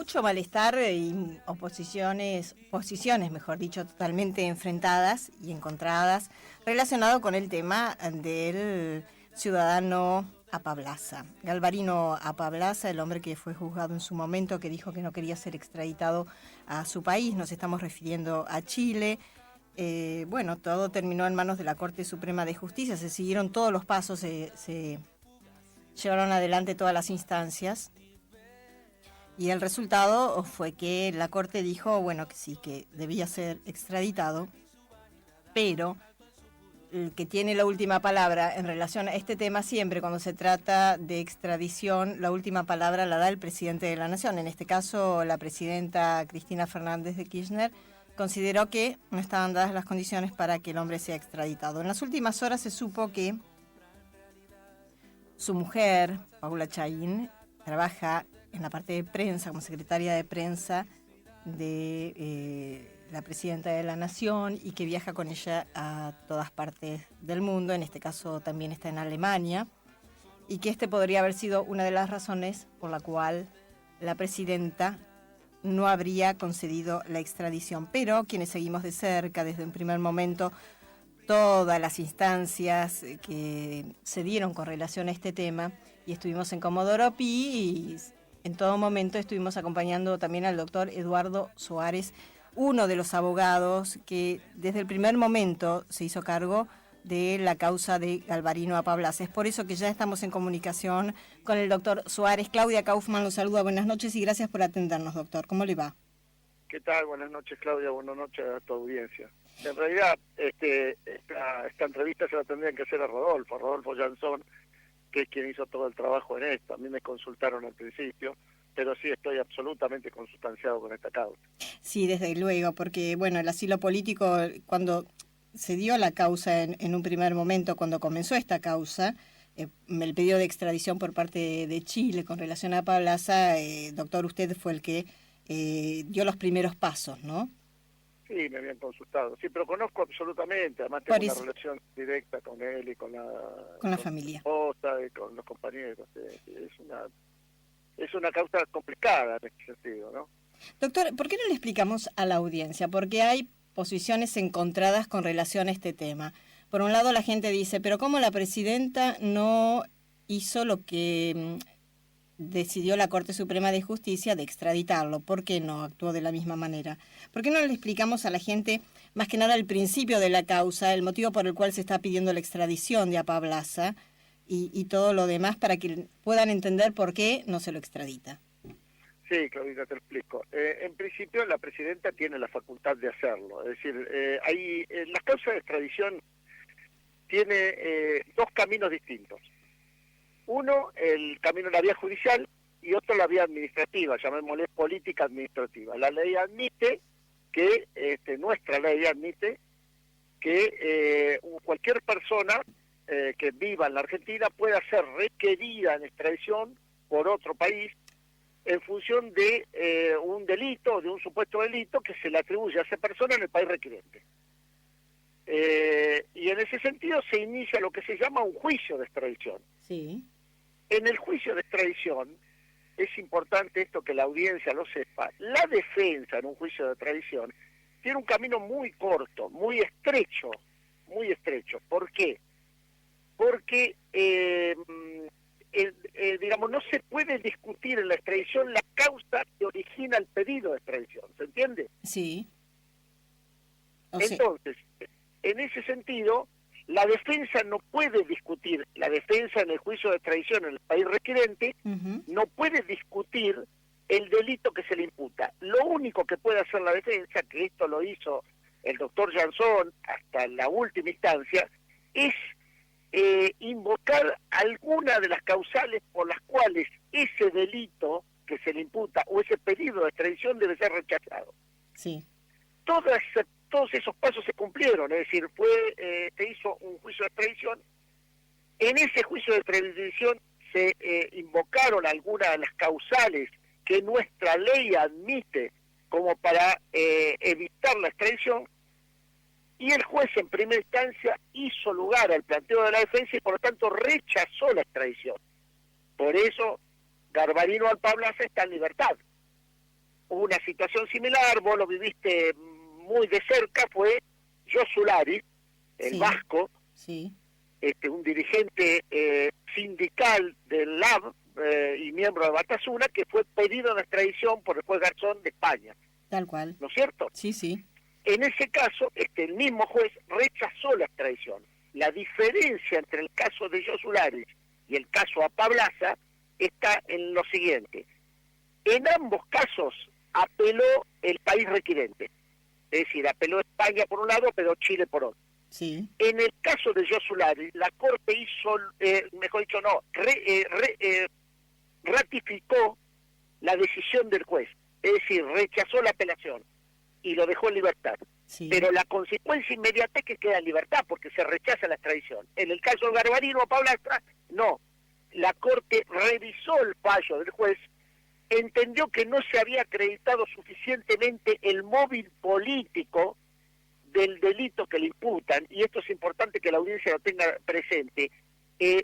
mucho malestar y posiciones, mejor dicho, totalmente enfrentadas y encontradas relacionado con el tema del ciudadano Apablaza. Galvarino Apablaza, el hombre que fue juzgado en su momento, que dijo que no quería ser extraditado a su país, nos estamos refiriendo a Chile. Bueno, todo terminó en manos de la Corte Suprema de Justicia, se siguieron todos los pasos, se llevaron adelante todas las instancias y el resultado fue que la Corte dijo, bueno, que sí, que debía ser extraditado, pero el que tiene la última palabra en relación a este tema siempre, cuando se trata de extradición, la última palabra la da el presidente de la Nación. En este caso, la presidenta Cristina Fernández de Kirchner consideró que no estaban dadas las condiciones para que el hombre sea extraditado. En las últimas horas se supo que su mujer, Paula Chaín, trabaja en la parte de prensa, como secretaria de prensa de la presidenta de la Nación y que viaja con ella a todas partes del mundo, en este caso también está en Alemania, y que este podría haber sido una de las razones por la cual la presidenta no habría concedido la extradición. Pero quienes seguimos de cerca desde un primer momento todas las instancias que se dieron con relación a este tema, y estuvimos en Comodoro Pi y en todo momento estuvimos acompañando también al doctor Eduardo Soares, uno de los abogados que desde el primer momento se hizo cargo de la causa de Galvarino Apablaza. Es por eso que ya estamos en comunicación con el doctor Soares. Claudia Kaufman los saluda, buenas noches y gracias por atendernos, doctor. ¿Cómo le va? ¿Qué tal? Buenas noches, Claudia, buenas noches a tu audiencia. En realidad, esta entrevista se la tendrían que hacer a Rodolfo Jansson, que es quien hizo todo el trabajo en esto. A mí me consultaron al principio, pero sí estoy absolutamente consustanciado con esta causa. Sí, desde luego, porque bueno, el asilo político, cuando se dio la causa en un primer momento, cuando comenzó esta causa, el pedido de extradición por parte de Chile con relación a Apablaza, doctor, usted fue el que dio los primeros pasos, ¿no? Sí, me habían consultado. Sí, pero conozco absolutamente, además tengo una relación directa con él y con la familia. Esposa y con los compañeros. Es una causa complicada en este sentido, ¿no? Doctor, ¿por qué no le explicamos a la audiencia? Porque hay posiciones encontradas con relación a este tema. Por un lado la gente dice, pero ¿cómo la presidenta no hizo lo que decidió la Corte Suprema de Justicia de extraditarlo? ¿Por qué no actuó de la misma manera? ¿Por qué no le explicamos a la gente, más que nada, el principio de la causa, el motivo por el cual se está pidiendo la extradición de Apablaza y todo lo demás para que puedan entender por qué no se lo extradita? Sí, Claudita, te lo explico. En principio, la presidenta tiene la facultad de hacerlo. Es decir, la causa de extradición tiene dos caminos distintos. Uno, el camino de la vía judicial, y otro, la vía administrativa, llamémosle política administrativa. La ley admite que, nuestra ley admite que cualquier persona que viva en la Argentina pueda ser requerida en extradición por otro país en función de un delito, de un supuesto delito que se le atribuye a esa persona en el país requerente. Y en ese sentido se inicia lo que se llama un juicio de extradición. Sí. En el juicio de extradición, es importante esto que la audiencia lo sepa, la defensa en un juicio de extradición tiene un camino muy corto, muy estrecho. ¿Por qué? Porque, digamos, no se puede discutir en la extradición la causa que origina el pedido de extradición, ¿se entiende? Sí. Entonces, en ese sentido, la defensa no puede discutir, la defensa en el juicio de extradición en el país requerente, no puede discutir el delito que se le imputa. Lo único que puede hacer la defensa, que esto lo hizo el doctor Jansson hasta la última instancia, es invocar alguna de las causales por las cuales ese delito que se le imputa o ese pedido de extradición debe ser rechazado. Sí. Todos esos pasos se cumplieron, es decir, se hizo un juicio de extradición. En ese juicio de extradición se invocaron algunas de las causales que nuestra ley admite como para evitar la extradición, y el juez en primera instancia hizo lugar al planteo de la defensa y por lo tanto rechazó la extradición. Por eso Galvarino Apablaza está en libertad. una situación similar, vos lo viviste muy de cerca, fue Josulari, el vasco, un dirigente sindical del LAB y miembro de Batasuna, que fue pedido en extradición por el juez Garzón de España. Tal cual. ¿No es cierto? Sí. En ese caso, el mismo juez rechazó la extradición. La diferencia entre el caso de Josulari y el caso Apablaza está en lo siguiente. En ambos casos apeló el país requirente. Es decir, apeló España por un lado, pero Chile por otro. Sí. En el caso de Josulari, la Corte hizo, ratificó la decisión del juez. Es decir, rechazó la apelación y lo dejó en libertad. Sí. Pero la consecuencia inmediata es que queda en libertad porque se rechaza la extradición. En el caso de Garbarino o Paulaza, no. La Corte revisó el fallo del juez, entendió que no se había acreditado suficientemente el móvil político del delito que le imputan, y esto es importante que la audiencia lo tenga presente.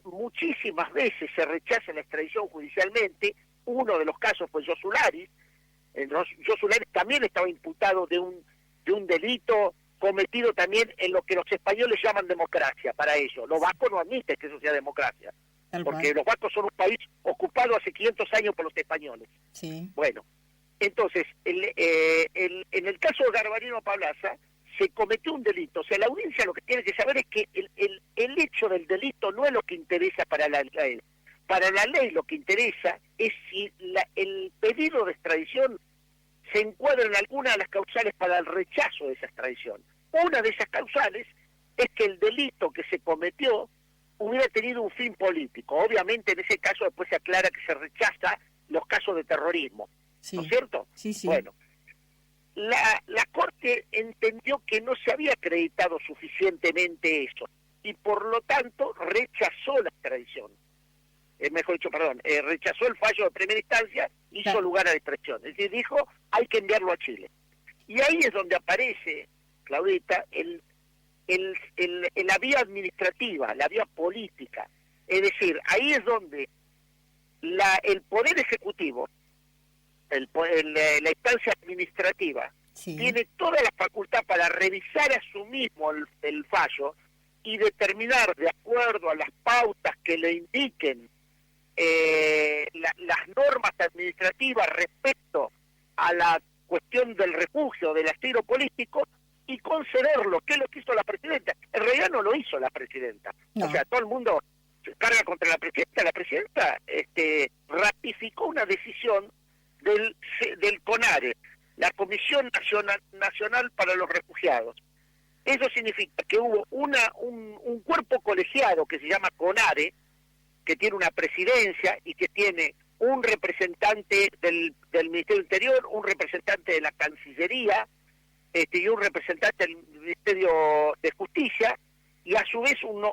Muchísimas veces se rechaza la extradición judicialmente. Uno de los casos fue Josulari. Josulari también estaba imputado de un delito cometido también en lo que los españoles llaman democracia para ellos. Los vascos no admiten que eso sea democracia, porque los vascos son un país ocupado hace 500 años por los españoles. Sí. Bueno, entonces, en el caso de Garbarino Pablaza, se cometió un delito. O sea, la audiencia lo que tiene que saber es que el hecho del delito no es lo que interesa para la ley. Para la ley lo que interesa es si el pedido de extradición se encuadra en alguna de las causales para el rechazo de esa extradición. Una de esas causales es que el delito que se cometió hubiera tenido un fin político. Obviamente en ese caso después se aclara que se rechaza los casos de terrorismo. Sí. ¿No es cierto? Sí. Bueno, la Corte entendió que no se había acreditado suficientemente eso y por lo tanto rechazó la extradición. Rechazó el fallo de primera instancia, hizo lugar a la extradición. Es decir, dijo, hay que enviarlo a Chile. Y ahí es donde aparece, Claudita, la vía administrativa, la vía política. Es decir, ahí es donde el Poder Ejecutivo, la instancia administrativa, tiene toda la facultad para revisar a su mismo el fallo y determinar, de acuerdo a las pautas que le indiquen las normas administrativas respecto a la cuestión del refugio, del asilo político, y concederlo, que es lo que hizo la presidenta. En realidad no lo hizo la presidenta. No. O sea, todo el mundo se carga contra la presidenta. La presidenta ratificó una decisión del CONARE, la Comisión Nacional para los Refugiados. Eso significa que hubo un cuerpo colegiado que se llama CONARE, que tiene una presidencia y que tiene un representante del Ministerio Interior, un representante de la Cancillería y un representante del Ministerio de Justicia, y a su vez un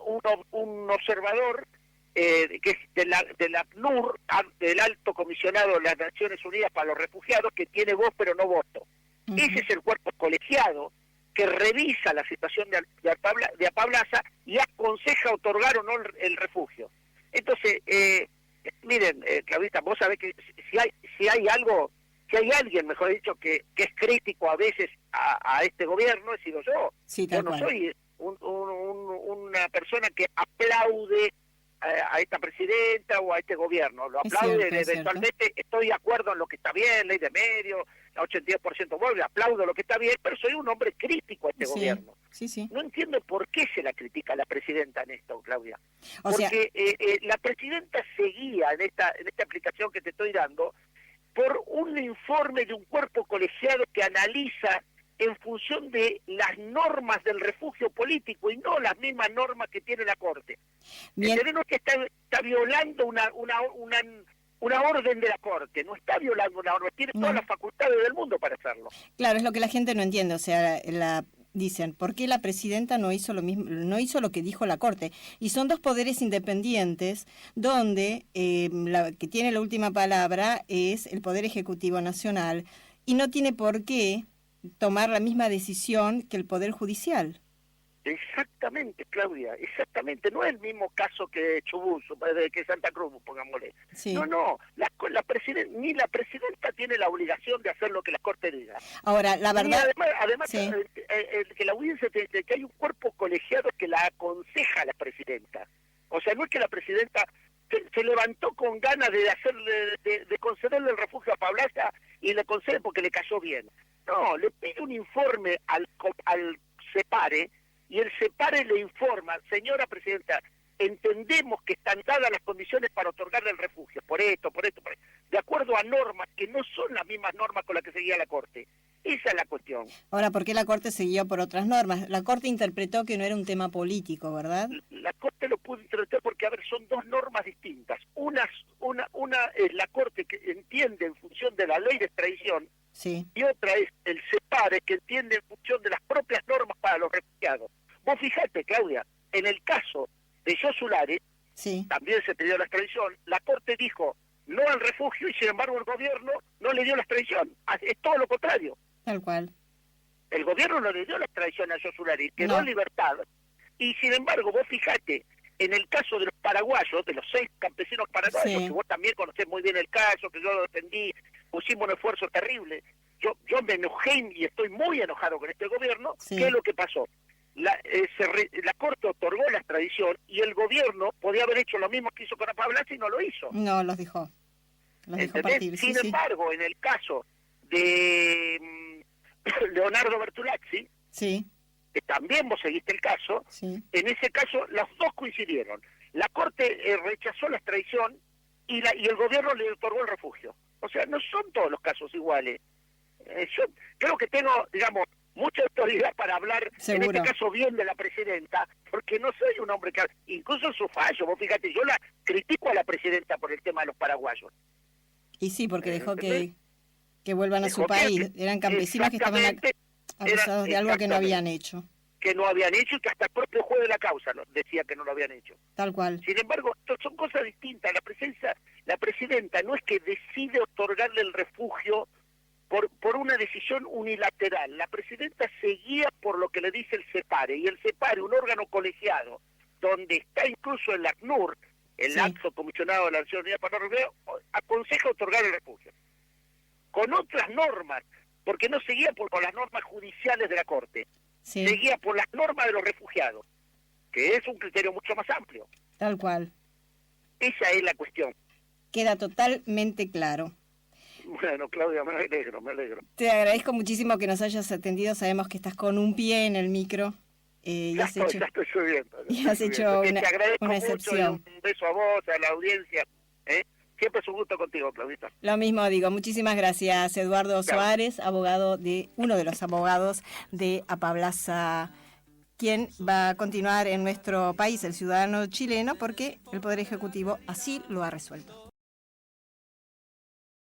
observador que es de la ACNUR, del Alto Comisionado de las Naciones Unidas para los Refugiados, que tiene voz pero no voto. Uh-huh. Ese es el cuerpo colegiado que revisa la situación de Apablaza y aconseja otorgar o no el refugio. Entonces, miren, Claudita, vos sabés que si hay alguien, mejor dicho, que es crítico a veces a este gobierno, he sido yo. Sí, yo no soy una persona que aplaude a esta presidenta o a este gobierno. Lo aplaude, eventualmente estoy de acuerdo en lo que está bien, ley de medios, la 82% vuelve, aplaudo lo que está bien, pero soy un hombre crítico a este gobierno. Sí. No entiendo por qué se la critica a la presidenta en esto, Claudia. Porque la presidenta seguía en esta aplicación que te estoy dando por un informe de un cuerpo colegiado que analiza en función de las normas del refugio político y no las mismas normas que tiene la Corte. Entendemos que está violando una orden de la Corte, no está violando una orden, tiene todas las facultades del mundo para hacerlo. Claro, es lo que la gente no entiende, o sea, dicen, ¿por qué la presidenta no hizo lo mismo, no hizo lo que dijo la Corte? Y son dos poderes independientes donde la que tiene la última palabra es el Poder Ejecutivo Nacional y no tiene por qué tomar la misma decisión que el Poder Judicial. Exactamente, Claudia, exactamente. No es el mismo caso que Chubut, que Santa Cruz, pongámosle. Sí. No, ni la presidenta tiene la obligación de hacer lo que la Corte diga. Ahora, la verdad... Además sí. que la audiencia, que hay un cuerpo colegiado que la aconseja a la presidenta. O sea, no es que la presidenta se levantó con ganas de concederle el refugio a Pablaza y le concede porque le cayó bien. No, le pide un informe al CEPARE, y el CEPARE le informa: señora presidenta, entendemos que están dadas las condiciones para otorgarle el refugio, por esto, de acuerdo a normas que no son las mismas normas con las que seguía la Corte. Esa es la cuestión. Ahora, ¿por qué la Corte siguió por otras normas? La Corte interpretó que no era un tema político, ¿verdad? La Corte lo pudo interpretar porque, a ver, son dos normas distintas. Una es la Corte, que entiende en función de la ley de extradición, sí, y otra es el CEPARE, que entiende en función de las propias normas para los refugiados. Vos fijate, Claudia, en el caso de Yosulare, sí, también se pidió la extradición, la Corte dijo no al refugio y sin embargo el gobierno no le dio la extradición. Es todo lo contrario. tal cual. El gobierno no le dio la extradición a Yosulare, quedó No. en libertad. Y sin embargo, vos fijate, en el caso de los paraguayos, de los 6 campesinos paraguayos, sí, que vos también conocés muy bien el caso, que yo lo defendí, pusimos un esfuerzo terrible. Yo me enojé y estoy muy enojado con este gobierno. sí. ¿Qué es lo que pasó? La Corte otorgó la extradición y el gobierno podía haber hecho lo mismo que hizo con Apablaza y no lo hizo. No, los dejó partir. Sin Sí, embargo, en el caso de Leonardo Bertolazzi, sí, que también vos seguiste el caso, sí, en ese caso los dos coincidieron. La Corte rechazó la extradición y el gobierno le otorgó el refugio. O sea, no son todos los casos iguales. Yo creo que tengo, digamos, mucha autoridad para hablar, seguro, en este caso bien de la presidenta, porque no soy un hombre que... Incluso en su fallo, vos fíjate, yo la critico a la presidenta por el tema de los paraguayos. y sí, porque dejó ¿Entendés? que vuelvan a su Dejó país. Eran campesinos que estaban acusados de algo que no habían hecho. Que no habían hecho y que hasta el propio juez de la causa decía que no lo habían hecho. Tal cual. Sin embargo, son cosas distintas. La presidenta no es que decide otorgarle el refugio por una decisión unilateral. La presidenta se guía por lo que le dice el CEPARE, y el CEPARE, un órgano colegiado, donde está incluso el ACNUR, el sí, Alto Comisionado de la Nación Unida para los Refugiados, aconseja otorgar el refugio. Con otras normas, porque no se guía con las normas judiciales de la Corte, sí, se guía por las normas de los refugiados, que es un criterio mucho más amplio. tal cual. Esa es la cuestión. Queda totalmente claro. Bueno, Claudia, me alegro. Te agradezco muchísimo que nos hayas atendido. Sabemos que estás con un pie en el micro. Ya estoy subiendo. Y has hecho una excepción. Mucho, un beso a vos, a la audiencia. Siempre es un gusto contigo, Claudita. Lo mismo digo. Muchísimas gracias, Eduardo Soares, uno de los abogados de Apablaza, quien va a continuar en nuestro país, el ciudadano chileno, porque el Poder Ejecutivo así lo ha resuelto.